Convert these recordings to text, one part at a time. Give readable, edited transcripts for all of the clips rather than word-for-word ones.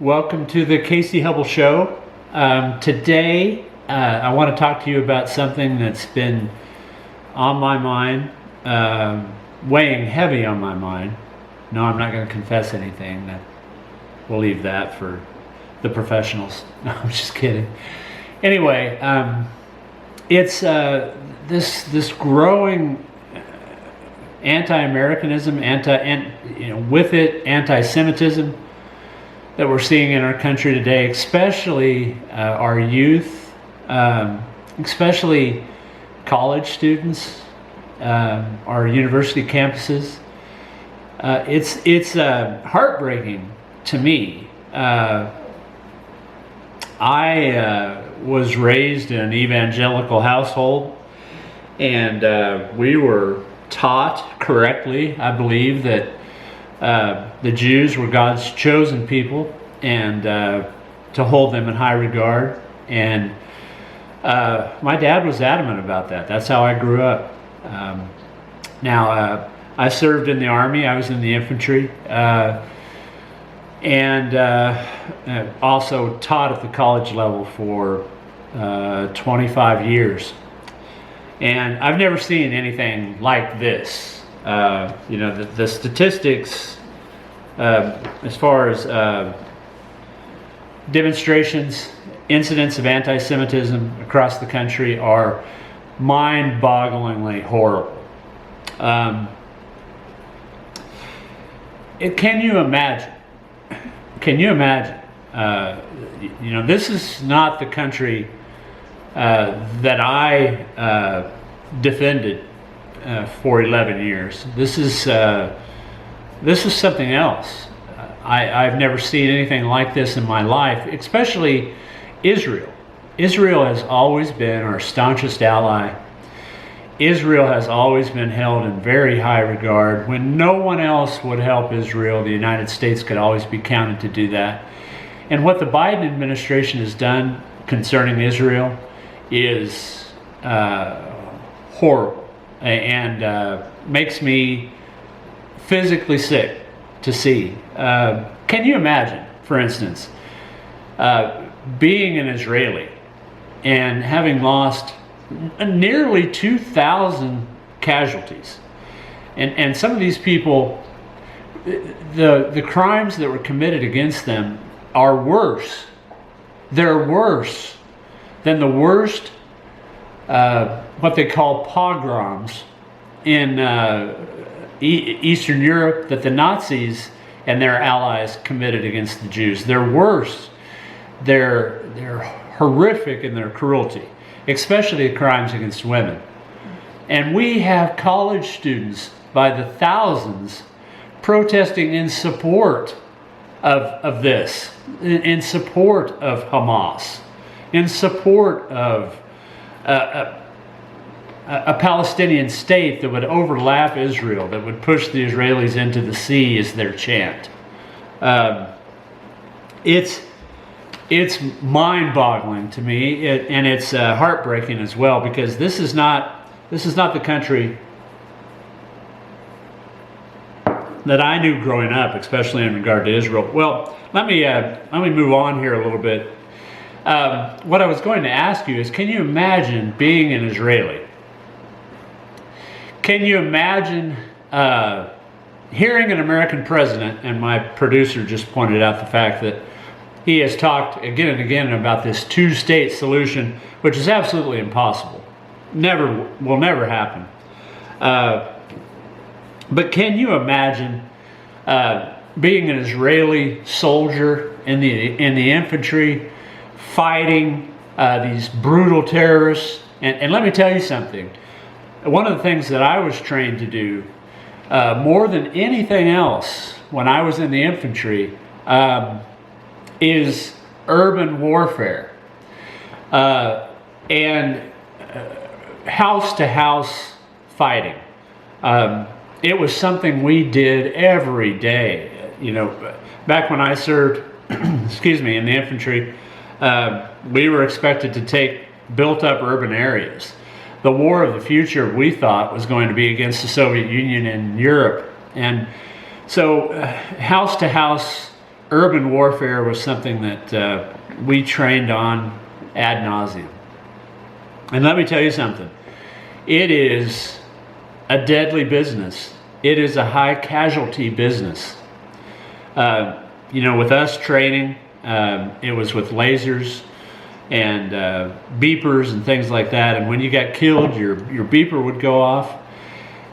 Welcome to the Casey Hubble Show. Today, I want to talk to you about something that's been on my mind, weighing heavy on my mind. No, I'm not going to confess anything. We'll leave that for the professionals. No, I'm just kidding. Anyway, it's this growing anti-Americanism, with it anti-Semitism that we're seeing in our country today, especially our youth, especially college students, our university campuses. It's heartbreaking to me. I was raised in an evangelical household, and we were taught correctly, I believe, that the Jews were God's chosen people, and to hold them in high regard. And my dad was adamant about that. That's how I grew up. I served in the Army. I was in the infantry, and also taught at the college level for 25 years. And I've never seen anything like this. The statistics as far as demonstrations, incidents of anti-Semitism across the country are mind-bogglingly horrible. Can you imagine? This is not the country that I defended for 11 years. This is something else. I've never seen anything like this in my life, especially Israel. Israel has always been our staunchest ally. Israel has always been held in very high regard. When no one else would help Israel, the United States could always be counted to do that. And what the Biden administration has done concerning Israel is horrible, and makes me physically sick to see. Can you imagine, for instance, being an Israeli and having lost nearly 2,000 casualties, and some of these people, the crimes that were committed against them are worse. They're worse than the worst what they call pogroms in Eastern Europe that the Nazis and their allies committed against the Jews. They're worse. They're horrific in their cruelty, especially the crimes against women. And we have college students by the thousands protesting in support of this, in support of Hamas, in support of a Palestinian state that would overlap Israel, that would push the Israelis into the sea, is their chant. It's mind-boggling to me, and it's heartbreaking as well, because this is not the country that I knew growing up, especially in regard to Israel. Well, let me move on here a little bit. What I was going to ask you is, can you imagine being an Israeli? Can you imagine hearing an American president, and my producer just pointed out the fact that he has talked again and again about this two-state solution, which is absolutely impossible. Will never happen. But can you imagine being an Israeli soldier in the infantry, fighting these brutal terrorists? And let me tell you something. One of the things that I was trained to do, more than anything else when I was in the infantry, is urban warfare, and house-to-house fighting. It was something we did every day. Back when I served, in the infantry, we were expected to take built-up urban areas. The war of the future, we thought, was going to be against the Soviet Union and Europe. And so house-to-house urban warfare was something that we trained on ad nauseum. And let me tell you something. It is a deadly business. It is a high casualty business. You know, with us training, it was with lasers and beepers and things like that. And when you got killed, your beeper would go off.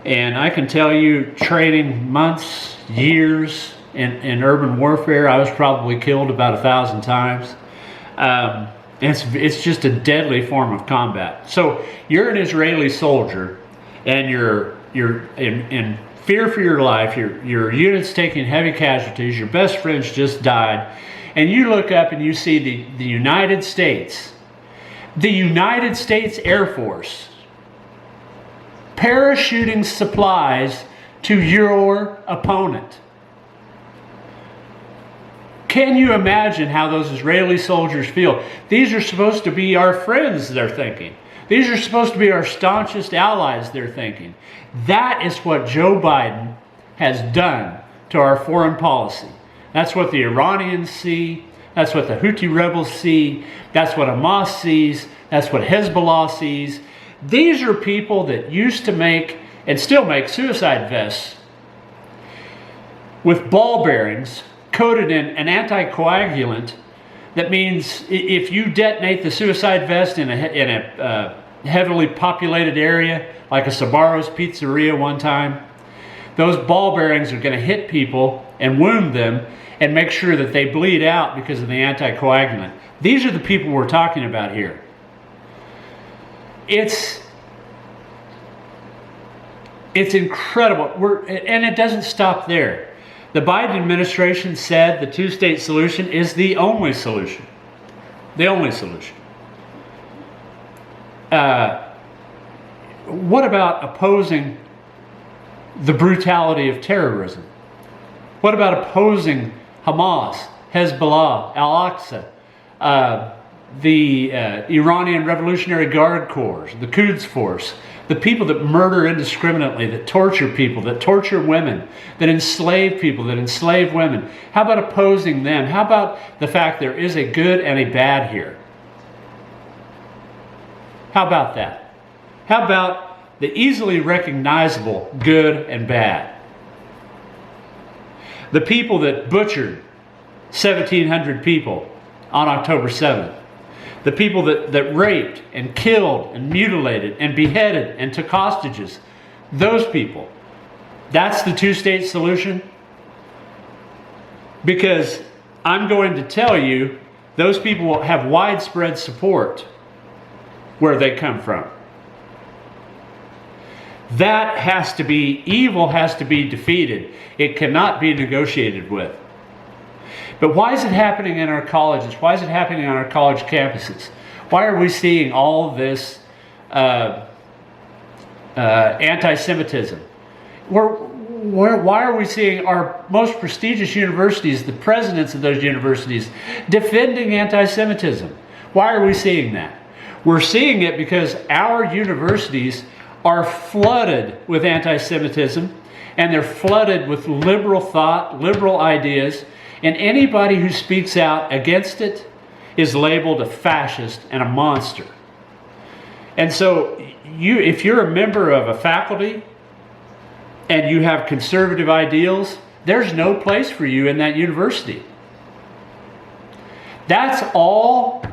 And I can tell you, training months, years in urban warfare, I was probably killed about 1,000 times. It's just a deadly form of combat. So you're an Israeli soldier, and you're in fear for your life. Your unit's taking heavy casualties. Your best friends just died, and you look up and you see the United States Air Force parachuting supplies to your opponent. Can you imagine how those Israeli soldiers feel? These are supposed to be our friends, they're thinking. These are supposed to be our staunchest allies, they're thinking. That is what Joe Biden has done to our foreign policy. That's what the Iranians see. That's what the Houthi rebels see. That's what Hamas sees. That's what Hezbollah sees. These are people that used to make and still make suicide vests with ball bearings coated in an anticoagulant. That means if you detonate the suicide vest in a heavily populated area, like a Sbarro's Pizzeria one time, those ball bearings are going to hit people and wound them and make sure that they bleed out because of the anticoagulant. These are the people we're talking about here. It's incredible. And it doesn't stop there. The Biden administration said the two-state solution is the only solution. The only solution. What about opposing the brutality of terrorism? What about opposing Hamas, Hezbollah, Al-Aqsa, the Iranian Revolutionary Guard Corps, the Quds Force, the people that murder indiscriminately, that torture people, that torture women, that enslave people, that enslave women? How about opposing them? How about the fact there is a good and a bad here? How about that? How about the easily recognizable good and bad? The people that butchered 1,700 people on October 7th. The people that raped and killed and mutilated and beheaded and took hostages. Those people. That's the two-state solution? Because I'm going to tell you, those people will have widespread support where they come from. That has to be, evil has to be defeated. It cannot be negotiated with. But why is it happening in our colleges? Why is it happening on our college campuses? Why are we seeing all this anti-Semitism? Why are we seeing our most prestigious universities, the presidents of those universities, defending anti-Semitism? Why are we seeing that? We're seeing it because our universities are flooded with anti-Semitism, and they're flooded with liberal thought, liberal ideas, and anybody who speaks out against it is labeled a fascist and a monster. And so if you're a member of a faculty and you have conservative ideals, there's no place for you in that university. That's all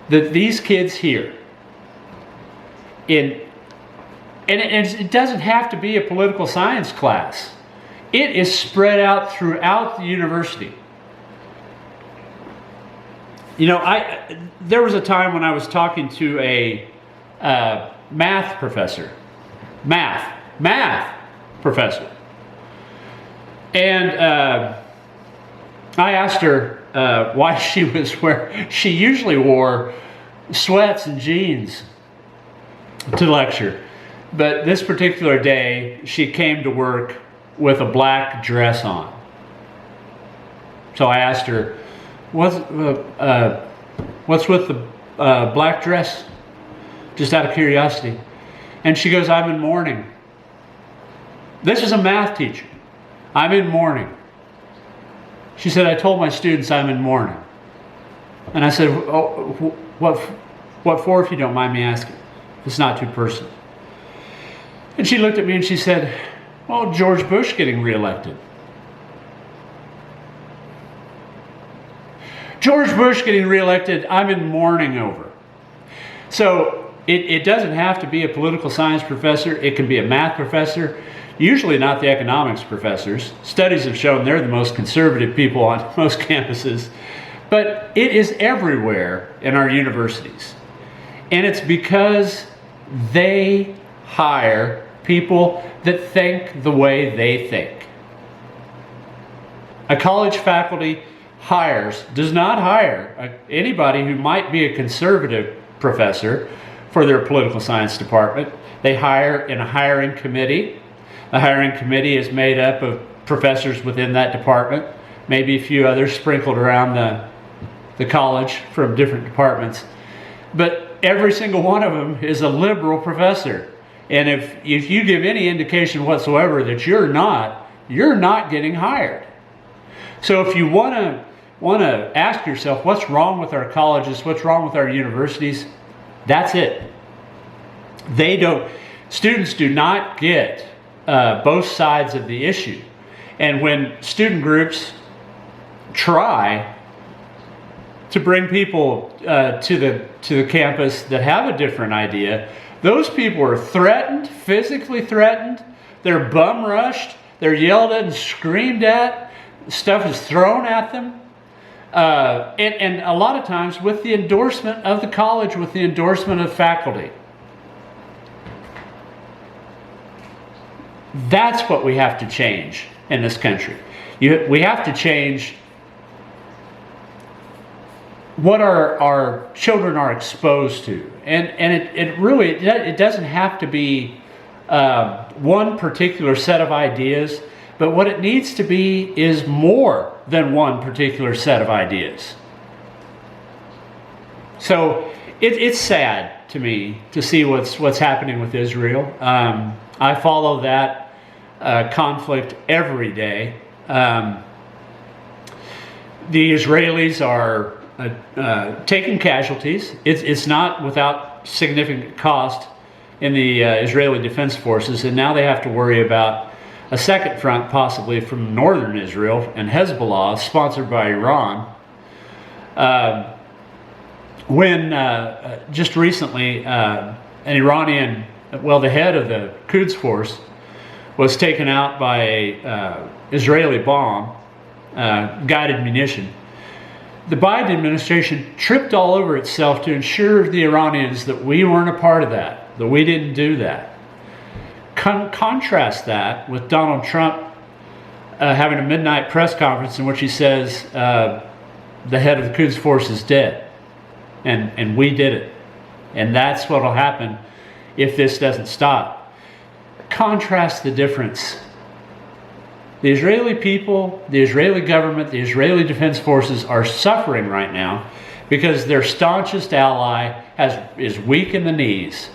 that these kids hear. And it doesn't have to be a political science class. It is spread out throughout the university. You know, there was a time when I was talking to a math professor. Math professor. And I asked her why she usually wore sweats and jeans to lecture. But this particular day, she came to work with a black dress on. So I asked her, what's with the black dress? Just out of curiosity. And she goes, I'm in mourning. This is a math teacher. I'm in mourning. She said, I told my students I'm in mourning. And I said, oh, what for, if you don't mind me asking? It's not too personal. And she looked at me and she said, well, George Bush getting reelected. George Bush getting reelected, I'm in mourning over. So it doesn't have to be a political science professor. It can be a math professor, usually not the economics professors. Studies have shown they're the most conservative people on most campuses. But it is everywhere in our universities. And it's because they hire people that think the way they think. A college faculty does not hire anybody who might be a conservative professor for their political science department. They hire in a hiring committee. The hiring committee is made up of professors within that department, maybe a few others sprinkled around the college from different departments. But every single one of them is a liberal professor. And if you give any indication whatsoever that you're not getting hired. So if you want to ask yourself what's wrong with our colleges, what's wrong with our universities, that's it. Students do not get both sides of the issue. And when student groups try to bring people to the campus that have a different idea, those people are threatened, physically threatened. They're bum rushed. They're yelled at and screamed at. Stuff is thrown at them. And a lot of times with the endorsement of the college, with the endorsement of faculty. That's what we have to change in this country. We have to change what our children are exposed to. And it doesn't have to be one particular set of ideas, but what it needs to be is more than one particular set of ideas. So it's sad to me to see what's happening with Israel. I follow that conflict every day. The Israelis are taking casualties. It's not without significant cost in the Israeli Defense Forces, and now they have to worry about a second front possibly from northern Israel and Hezbollah, sponsored by Iran. When just recently an Iranian, the head of the Quds force was taken out by a Israeli bomb, guided munition. The Biden administration tripped all over itself to ensure the Iranians that we weren't a part of that we didn't do that. Contrast that with Donald Trump having a midnight press conference in which he says the head of the Quds force is dead, and we did it. And that's what will happen if this doesn't stop. Contrast the difference. The Israeli people, the Israeli government, the Israeli Defense Forces are suffering right now because their staunchest ally is weak in the knees.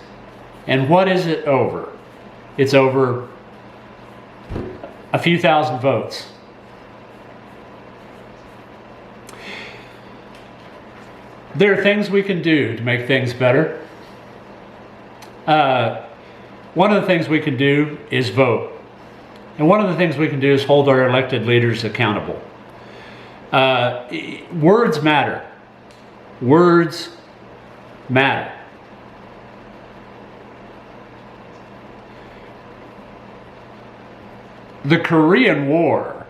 And what is it over? It's over a few thousand votes. There are things we can do to make things better. One of the things we can do is vote. And one of the things we can do is hold our elected leaders accountable. Words matter. Words matter. The Korean War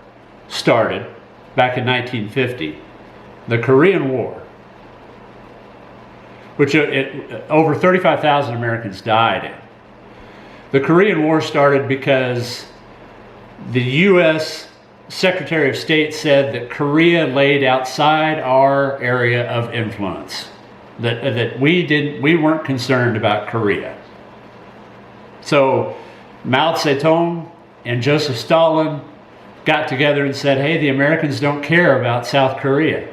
started back in 1950. The Korean War, which over 35,000 Americans died in. The Korean War started because the U.S. Secretary of State said that Korea laid outside our area of influence, that we weren't concerned about Korea. So Mao Zedong and Joseph Stalin got together and said, hey, the Americans don't care about South Korea.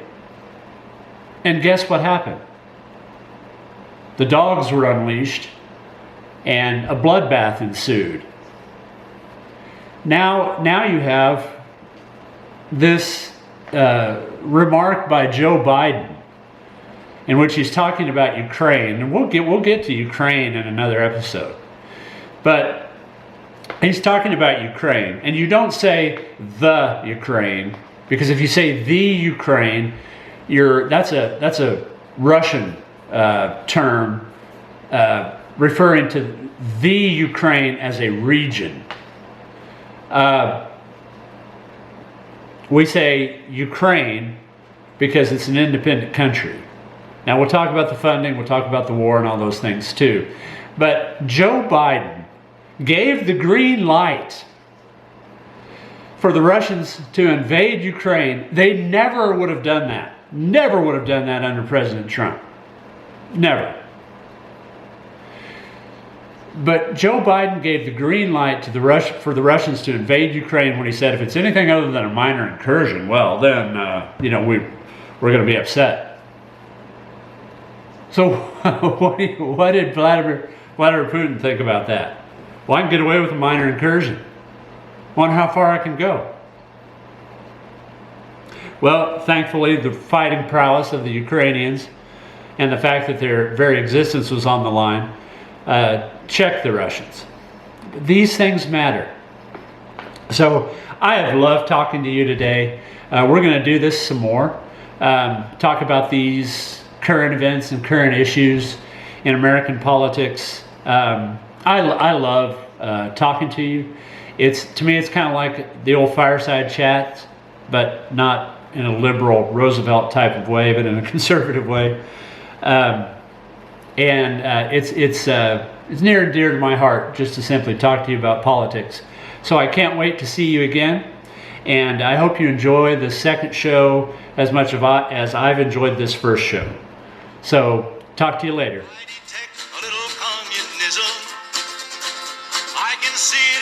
And guess what happened? The dogs were unleashed and a bloodbath ensued. Now you have this remark by Joe Biden, in which he's talking about Ukraine, and we'll get to Ukraine in another episode. But he's talking about Ukraine, and you don't say the Ukraine, because if you say the Ukraine, that's a Russian term referring to the Ukraine as a region. We say Ukraine because it's an independent country. Now we'll talk about the funding, we'll talk about the war and all those things too. But Joe Biden gave the green light for the Russians to invade Ukraine. They never would have done that. Never would have done that under President Trump. Never. But Joe Biden gave the green light to for the Russians to invade Ukraine when he said, if it's anything other than a minor incursion, well, then, we're going to be upset. So what did Vladimir Putin think about that? Well, I can get away with a minor incursion. Wonder how far I can go. Well, thankfully, the fighting prowess of the Ukrainians and the fact that their very existence was on the line checked the Russians. These things matter. So I have loved talking to you today. We're going to do this some more. Talk about these current events and current issues in American politics. I love talking to you. To me, it's kind of like the old fireside chat, but not in a liberal Roosevelt type of way, but in a conservative way. It's near and dear to my heart just to simply talk to you about politics. So I can't wait to see you again, and I hope you enjoy the second show as much as I've enjoyed this first show. So talk to you later. I detect a little communism. I can see it